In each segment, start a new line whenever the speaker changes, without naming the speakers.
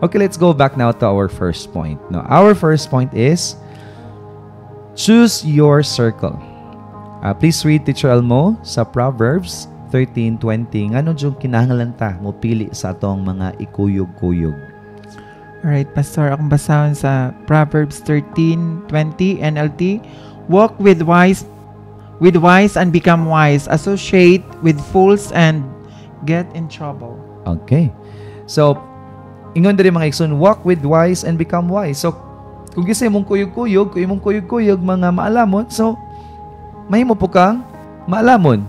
Okay, let's go back now to our first point. No, our first point is choose your circle. Please read Teacher Elmo sa Proverbs 13:20. Ngano jud kinahanglan ta mo pili sa atong mga ikuyog-kuyog.
Alright, Pastor, akong basahon sa Proverbs 13:20 NLT. Walk with wise and become wise. Associate with fools and get in trouble.
Okay. So, ingon diri mga igsoon, walk with wise and become wise. So, kung gisay mong kuyog-kuyog, kung imong kuyog-kuyog mga maalamon, so mahimo po kang maalamon.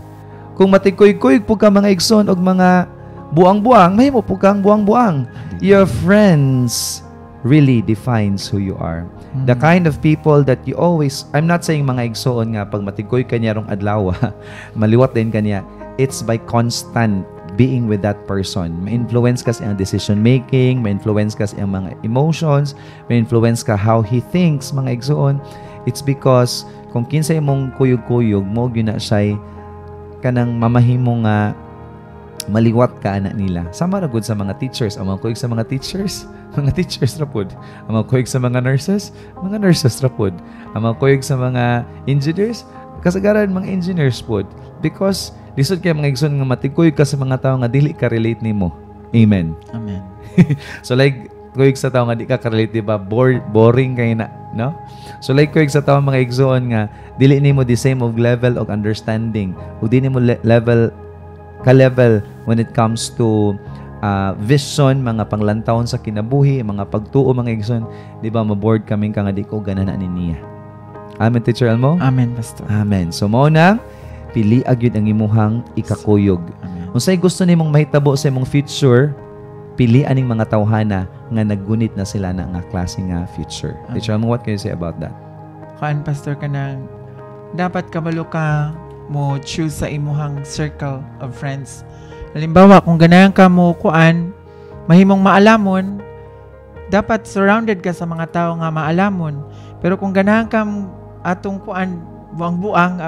Kung matigkuyog-kuyog po ka mga igsoon og mga buang-buang, mahimo po kang buang-buang. Your friends really defines who you are. The kind of people that you always, I'm not saying mga igsoon nga, pag matigkoy kanya rong adlaw, maliwat din kanya, it's by constant being with that person. Ma-influence ka sa iyang decision making, ma-influence ka sa iyang mga emotions, ma-influence ka how he thinks, mga igsoon. It's because kung kinsay mong kuyog-kuyog, mo gyud na siya kanang mamahimo nga maliwat ka anak nila. Sama ra gud sa mga teachers, ang mga kuyog sa mga teachers ra pod. Ang mga kuyog sa mga nurses ra pod. Ang mga kuyog sa mga engineers, kasagaran mga engineers pod. Because lisod kay mga igsoon nga matigkuyog ka sa mga tawo nga dili ka relate nimo. Amen.
Amen.
So like kuyog sa tawo nga di ka relate, diba? Boring kay na, no? So like kuyog sa tawo mga igsoon nga dili nimo the same of level of understanding. Ug di nimo level when it comes to vision, mga panglantawon sa kinabuhi, mga pagtuo, mga igsoon, di ba, maboard kaming ka nga di ko ganana ni niya. Amen, Teacher Elmo?
Amen, Pastor.
Amen. So, mao na, pili agyud ang imuhang ikakuyog.
Amen.
Unsay gusto nimong mahitabo sa imong future, pili aning mga tawhana nga naggunit na sila na nga klase nga future.
Amen.
Teacher Elmo, what can you say about that?
Kaan, Pastor, kanang dapat kabalo ka mo choose sa imuhang circle of friends. Halimbawa, kung ganahan ka mo kuan, mahimong maalamon, dapat surrounded ka sa mga tao nga maalamon. Pero kung ganahan ka atong kuan, buang-buang,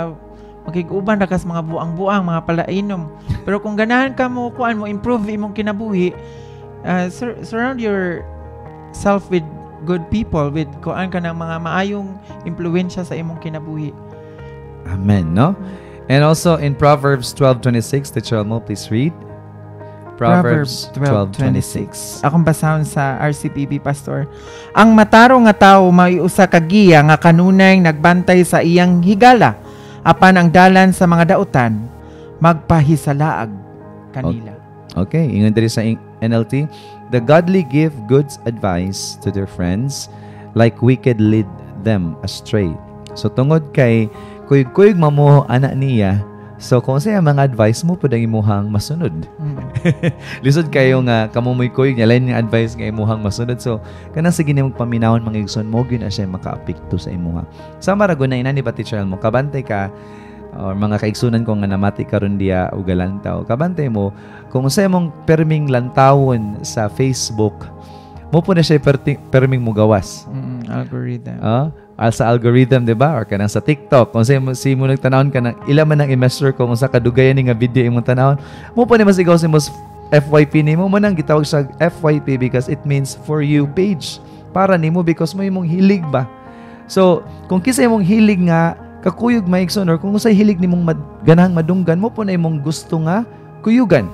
makig-uban na ka sa mga buang-buang, mga palainom. Pero kung ganahan ka mo kuan, mo improve imong kinabuhi, surround yourself with good people, with kuan ka ng mga maayong impluwensya sa imong kinabuhi.
Amen, no? And also in Proverbs 12:26, Teacher Elmo, please read. Proverbs 12:26.
Akong basahon sa RCPB, Pastor. Ang mataro nga tawo maiusa ka giya nga kanunay nagbantay sa iyang higala, apan ang dalan sa mga dautan magpahisalaag kanila.
Okay, ingon diri sa NLT, the godly give good advice to their friends, like wicked lead them astray. So tungod kay kuyog-kuyog mamuho anak niya, so kung sa'yo mga advice mo, pwedeng imuhang masunod. Lisod kayo nga, kamumoy kuyog niya, lain yung advice nga imuhang masunod. So, kanang sige niyo magpaminahon mga igsoon, mo yun na siya maka-apekto sa imuha. Sa marago na inani ba, Teacher mo, kabantay ka, or mga kaigsunan ko nga namati karon diya o galantaw, kabantay mo, kung sa'yo mong perming lantawon sa Facebook, mo po na siya perming mo gawas.
Algorithm.
Sa algorithm, di ba? Or kanang sa TikTok. Kung si mo nagtanawon ka ng ilan man ang i-measure ko kung sa kadugayan nga video imong tanawon, mo pa ni masigaw si mo FYP ni mo nang gitawag sa FYP because it means for you page. Para nimo because mo imong hilig ba. So, kung kisa imong hilig nga kakuyog maigsoon or kung usay hilig nimong ganahang madunggan, mo po na imong gusto nga kuyugan.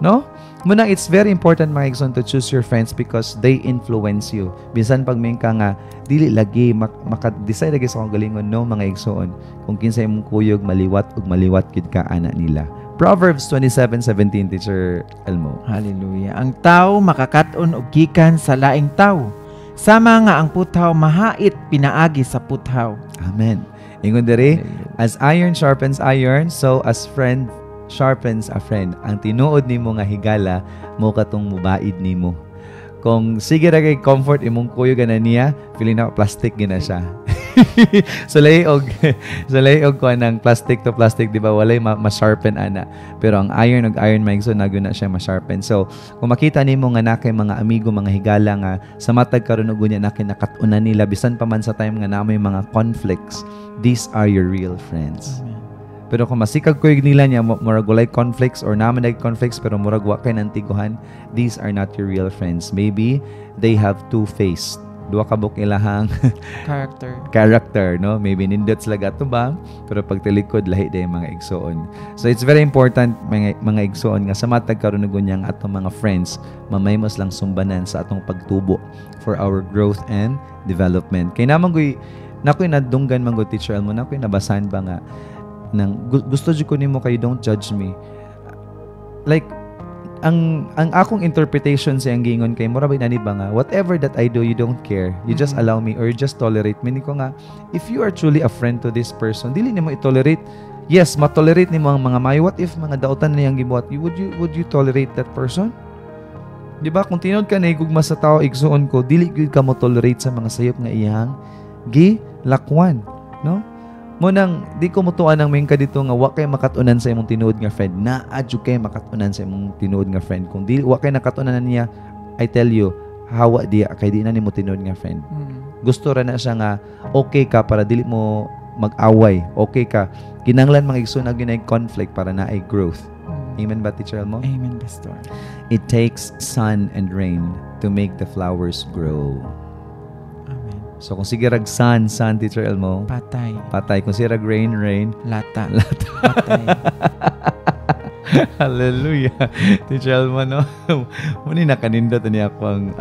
No? Munang it's very important mga igsoon to choose your friends because they influence you. Bisan pag may ka nga dili lagi maka-decide lagi sa kong galingon no mga igsoon. Kung kinsay mong kuyog maliwat ug maliwat gid ka ana nila. Proverbs 27:17, Teacher Elmo.
Hallelujah. Ang tao makakaton og gikan sa laing tao. Sama nga ang puthaw mahait pinaagi sa puthaw.
Amen. Ingon diri, as iron sharpens iron, so as friend sharpens a friend. Ang tinuod nimo nga higala mo katong mubaid nimo. Kung sige ra kay comfort imong kuyo gana niya, feeling na plastic gina siya. so lay og ko nang plastic to plastic, di ba, walay ma-sharpen ana. Pero ang iron og iron maigsoon na gyud na siya ma-sharpen. So kung makita nimo nga na kay mga amigo, mga higala nga sa matag karon og unya na kinakatunan nila bisan pa man sa time nga namoy mga conflicts, these are your real friends. Pero kung masikag ko yung nila niya, murag walay conflicts or naman nag conflicts, pero murag wa kay nantiguhan, these are not your real friends. Maybe they have two-faced. Duwa ka buk ilahang character, no? Maybe nindot sila gato ba? Pero pag talikod, lahi day mga igsoon. So, it's very important, mga igsoon, nga sa matag karon gunyang atong mga friends, mamaymas lang sumbanan sa atong pagtubo for our growth and development. Kaya naman nakoy nadunggan man go Teacher Elmo, nakoy nabasahan ba nga, gusto ko nimo kayo, don't judge me. Like, ang akong interpretation sa ang gingon kay mura ba nani ba nga, whatever that I do, you don't care, you just allow me or you just tolerate me. Niko nga, if you are truly a friend to this person, dili nimo i-tolerate. Yes, ma-tolerate nimo ang mga mayo. What if mga dautan na yang gibuhat, would you tolerate that person? Di ba, kung tinod ka na igugma sa tao, igsuon ko, dili gyud ka mo tolerate sa mga sayop nga iyang gilakwan, no? Munang di ko mutuan ang main ka dito nga wa kay makatunan sa imong tinuod nga friend, na adyo kay makatunan sa imong tinuod nga friend. Kung di wa kay nakatunan niya, I tell you, hawa diya kay di na nimo tinuod nga friend. Gusto ra na siya nga okay ka para dili mo mag-away, okay ka, kinanglan mga igsoon na ginay conflict para na ay growth. Amen ba, Teacher Elmo?
Amen, Pastor.
It takes sun and rain to make the flowers grow. So, kung sige rag sun, Teacher Elmo. Patay. Kung sige rag rain,
lata.
Patay. Hallelujah. Teacher Elmo, no? Muna nakanindot niya ako ang